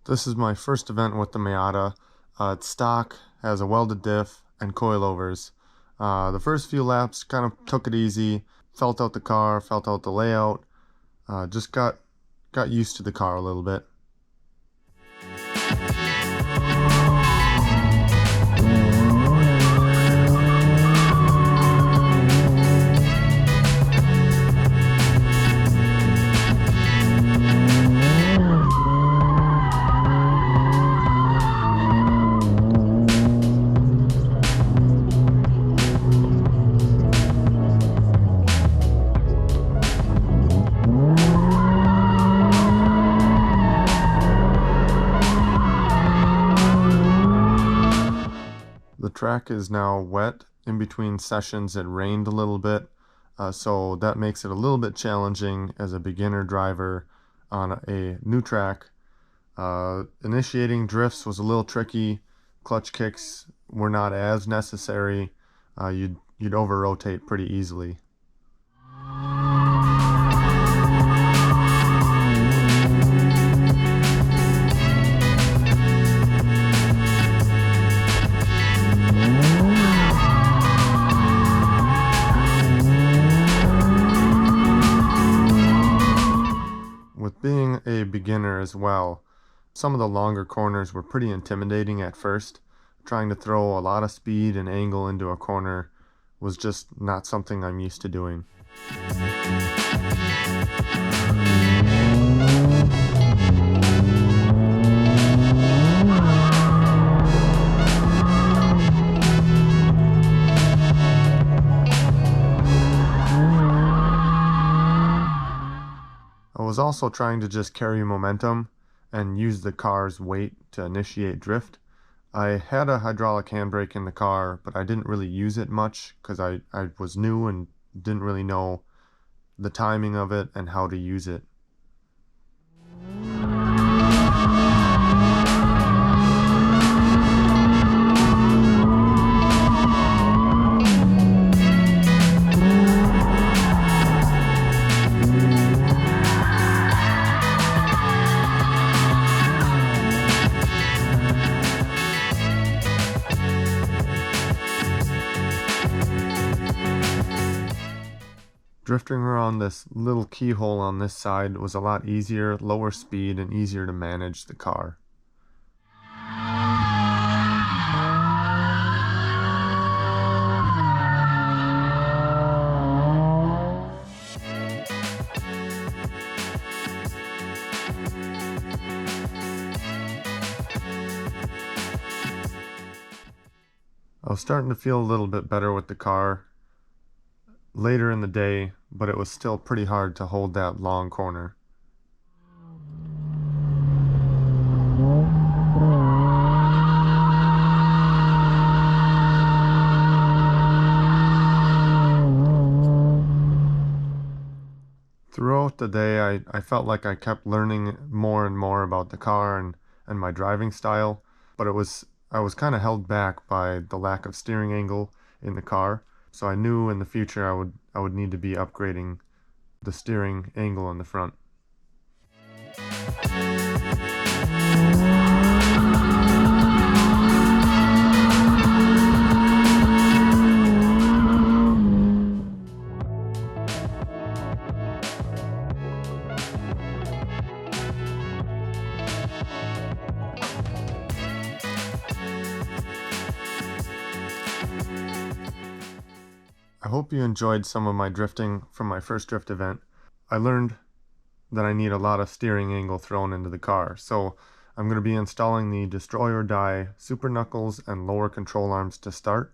This is my first event with the Miata. It's stock, has a welded diff, and coilovers. The first few laps kind of took it easy, felt out the car, felt out the layout, just got used to the car a little bit. The track is now wet. In between sessions it rained a little bit, so that makes it a little bit challenging as a beginner driver on a new track. Initiating drifts was a little tricky. Clutch kicks were not as necessary. You'd over-rotate pretty easily. With being a beginner as well, some of the longer corners were pretty intimidating at first. Trying to throw a lot of speed and angle into a corner was just not something I'm used to doing. I was also trying to just carry momentum and use the car's weight to initiate drift. I had a hydraulic handbrake in the car, but I didn't really use it much because I was new and didn't really know the timing of it and how to use it. Drifting around this little keyhole on this side was a lot easier, lower speed, and easier to manage the car. I was starting to feel a little bit better with the car later in the day, but it was still pretty hard to hold that long corner. Throughout the day, I felt like I kept learning more and more about the car and my driving style, but I was kind of held back by the lack of steering angle in the car. So I knew in the future I would need to be upgrading the steering angle in the front. I hope you enjoyed some of my drifting from my first drift event. I learned that I need a lot of steering angle thrown into the car, so I'm going to be installing the Destroy or Die Super Knuckles and lower control arms to start.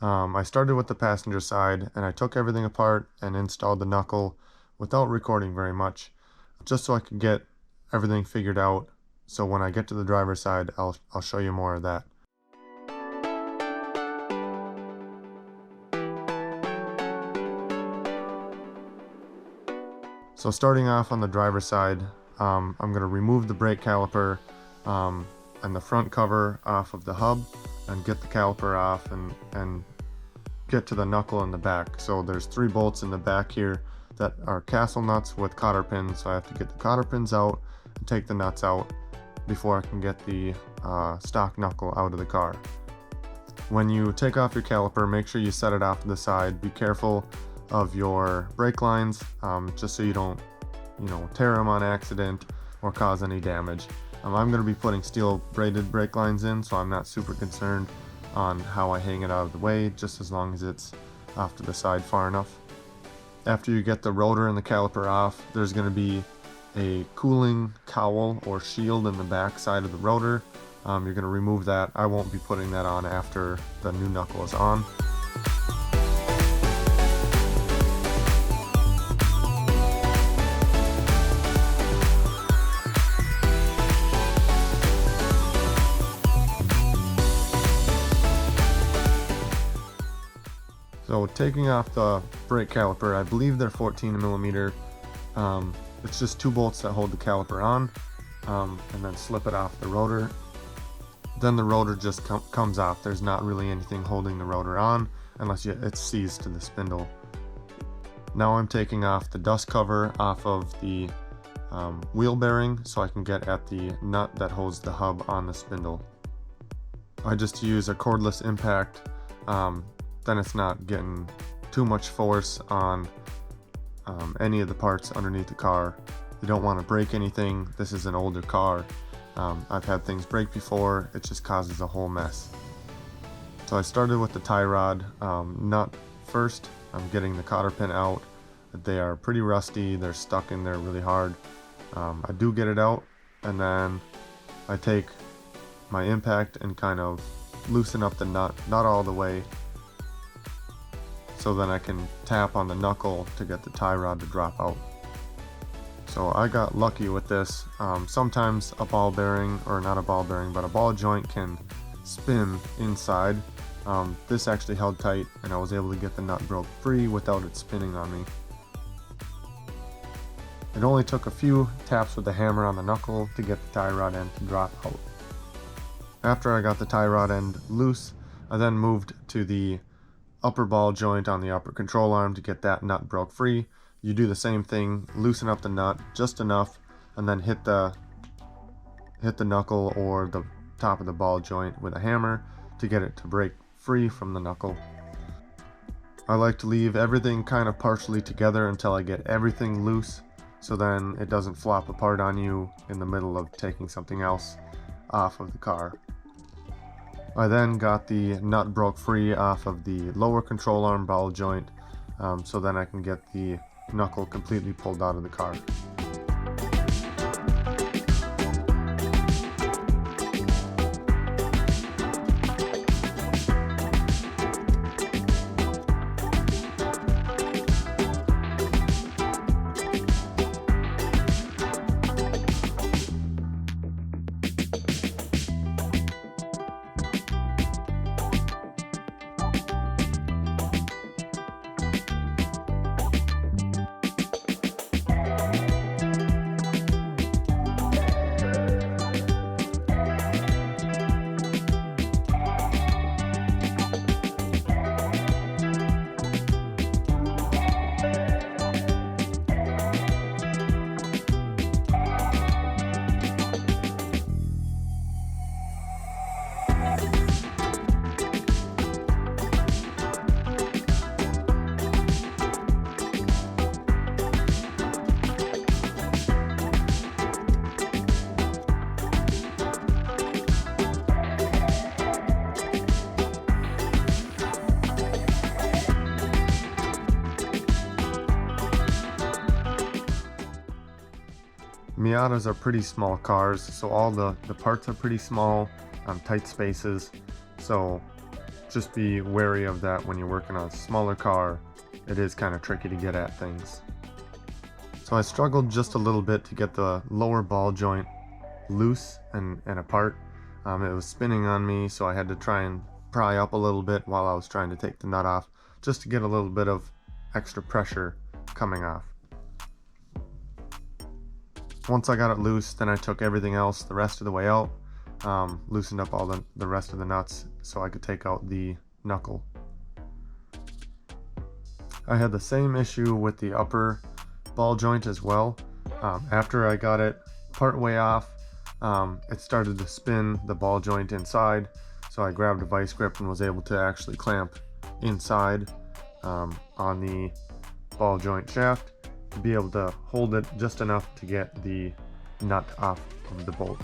I started with the passenger side and I took everything apart and installed the knuckle without recording very much, just so I could get everything figured out, so when I get to the driver's side I'll show you more of that. So starting off on the driver's side, I'm going to remove the brake caliper and the front cover off of the hub and get the caliper off and get to the knuckle in the back. So there's 3 bolts in the back here that are castle nuts with cotter pins, so I have to get the cotter pins out and take the nuts out. before I can get the stock knuckle out of the car. When you take off your caliper, make sure you set it off to the side. Be careful of your brake lines, just so you don't, tear them on accident or cause any damage. I'm going to be putting steel braided brake lines in, so I'm not super concerned on how I hang it out of the way, just as long as it's off to the side far enough. After you get the rotor and the caliper off, there's going to be a cooling cowl or shield in the back side of the rotor. You're going to remove that. I won't be putting that on after the new knuckle is on. So taking off the brake caliper, I believe they're 14 millimeter. It's just 2 bolts that hold the caliper on, and then slip it off the rotor. Then the rotor just comes off. There's not really anything holding the rotor on unless it's seized to the spindle. Now I'm taking off the dust cover off of the wheel bearing so I can get at the nut that holds the hub on the spindle. I just use a cordless impact, then it's not getting too much force on any of the parts underneath the car. You don't want to break anything. This is an older car. I've had things break before. It just causes a whole mess. So I started with the tie rod nut first. I'm getting the cotter pin out. They are pretty rusty. They're stuck in there really hard. I do get it out, and then I take my impact and kind of loosen up the nut, not all the way, so then I can tap on the knuckle to get the tie rod to drop out. So I got lucky with this. Sometimes a ball bearing, or not a ball bearing, but a ball joint can spin inside. This actually held tight, and I was able to get the nut broke free without it spinning on me. It only took a few taps with the hammer on the knuckle to get the tie rod end to drop out. After I got the tie rod end loose, I then moved to the upper ball joint on the upper control arm to get that nut broke free. You do the same thing, loosen up the nut just enough, and then hit the knuckle or the top of the ball joint with a hammer to get it to break free from the knuckle. I like to leave everything kind of partially together until I get everything loose, so then it doesn't flop apart on you in the middle of taking something else off of the car. I then got the nut broke free off of the lower control arm ball joint, so then I can get the knuckle completely pulled out of the car. Miatas are pretty small cars, so all the parts are pretty small, tight spaces, so just be wary of that when you're working on a smaller car. It is kind of tricky to get at things. So I struggled just a little bit to get the lower ball joint loose and apart. It was spinning on me, so I had to try and pry up a little bit while I was trying to take the nut off, just to get a little bit of extra pressure coming off. Once I got it loose, then I took everything else the rest of the way out, loosened up all the rest of the nuts so I could take out the knuckle. I had the same issue with the upper ball joint as well. After I got it part way off, it started to spin the ball joint inside, so I grabbed a vice grip and was able to actually clamp inside on the ball joint shaft to be able to hold it just enough to get the nut off of the bolt.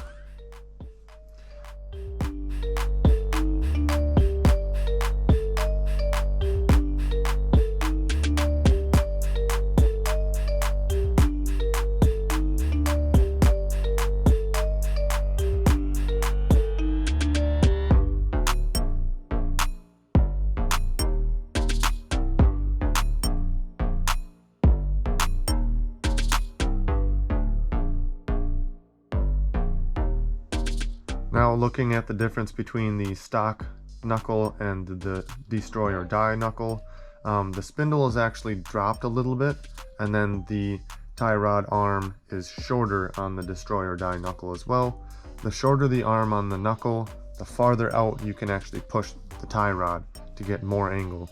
Now looking at the difference between the stock knuckle and the destroy or die knuckle, the spindle is actually dropped a little bit, and then the tie rod arm is shorter on the destroy or die knuckle as well. The shorter the arm on the knuckle, the farther out you can actually push the tie rod to get more angle.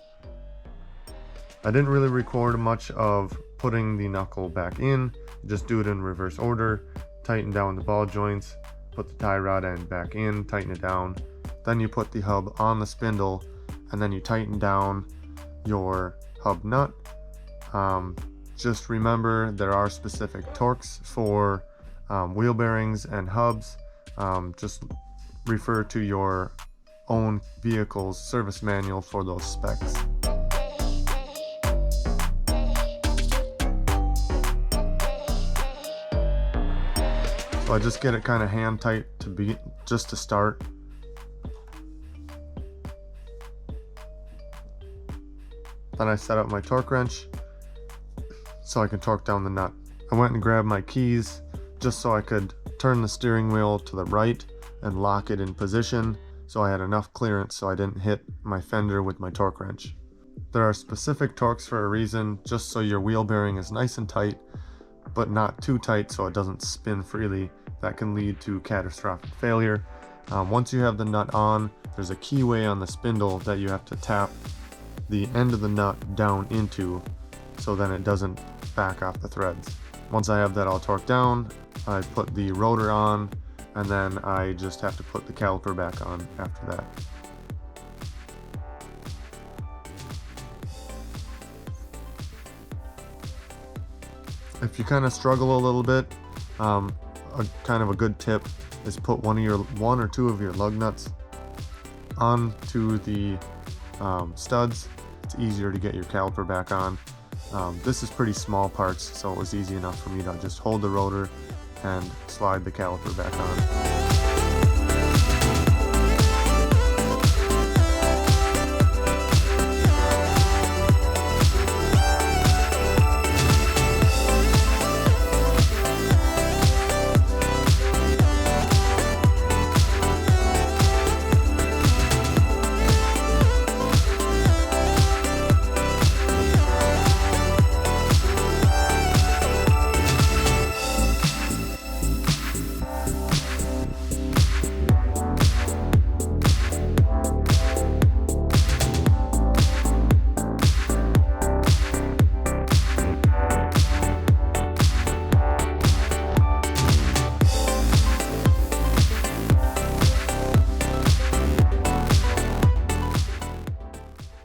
I didn't really record much of putting the knuckle back in, just do it in reverse order, tighten down the ball joints, put the tie rod end back in, tighten it down, then you put the hub on the spindle, and then you tighten down your hub nut. Just remember there are specific torques for wheel bearings and hubs. Just refer to your own vehicle's service manual for those specs. So I just get it kind of hand tight just to start. Then I set up my torque wrench so I can torque down the nut. I went and grabbed my keys just so I could turn the steering wheel to the right and lock it in position so I had enough clearance so I didn't hit my fender with my torque wrench. There are specific torques for a reason, just so your wheel bearing is nice and tight, but not too tight so it doesn't spin freely. That can lead to catastrophic failure. Once you have the nut on, there's a keyway on the spindle that you have to tap the end of the nut down into so then it doesn't back off the threads. Once I have that all torqued down, I put the rotor on, and then I just have to put the caliper back on after that. If you kind of struggle a little bit, kind of a good tip is put one or two of your lug nuts onto the studs. It's easier to get your caliper back on. This is pretty small parts, so it was easy enough for me to just hold the rotor and slide the caliper back on.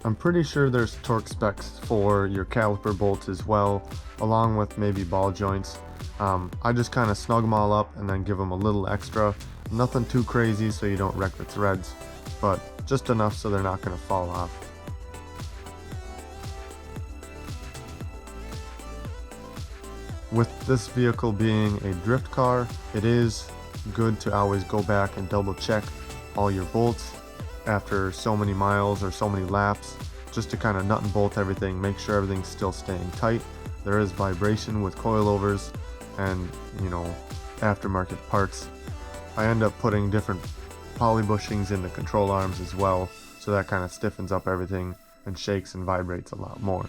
I'm pretty sure there's torque specs for your caliper bolts as well, along with maybe ball joints. I just kind of snug them all up and then give them a little extra. Nothing too crazy so you don't wreck the threads, but just enough so they're not going to fall off. With this vehicle being a drift car, it is good to always go back and double check all your bolts after so many miles or so many laps, just to kind of nut and bolt everything, make sure everything's still staying tight. There is vibration with coilovers and, aftermarket parts. I end up putting different poly bushings in the control arms as well, so that kind of stiffens up everything and shakes and vibrates a lot more.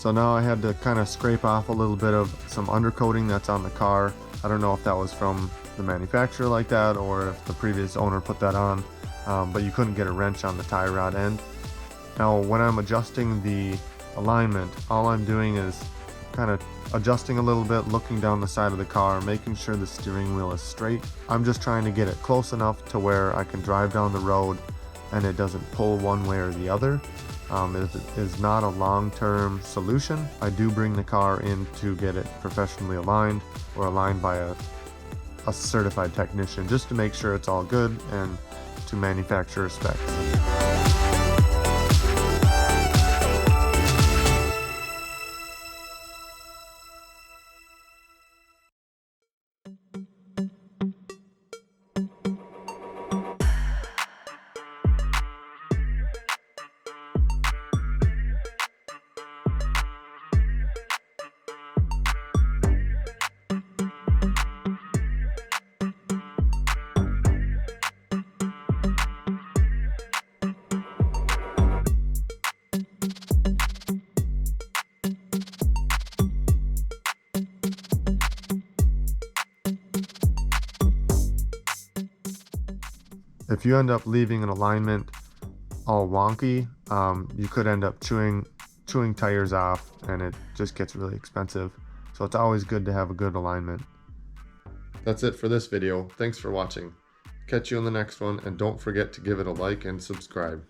So now I had to kind of scrape off a little bit of some undercoating that's on the car. I don't know if that was from the manufacturer like that or if the previous owner put that on, but you couldn't get a wrench on the tie rod end. Now when I'm adjusting the alignment, all I'm doing is kind of adjusting a little bit, looking down the side of the car, making sure the steering wheel is straight. I'm just trying to get it close enough to where I can drive down the road and it doesn't pull one way or the other. It is not a long-term solution. I do bring the car in to get it professionally aligned or aligned by a certified technician just to make sure it's all good and to manufacturer specs. If you end up leaving an alignment all wonky, you could end up chewing tires off and it just gets really expensive. So it's always good to have a good alignment. That's it for this video. Thanks for watching. Catch you on the next one, and don't forget to give it a like and subscribe.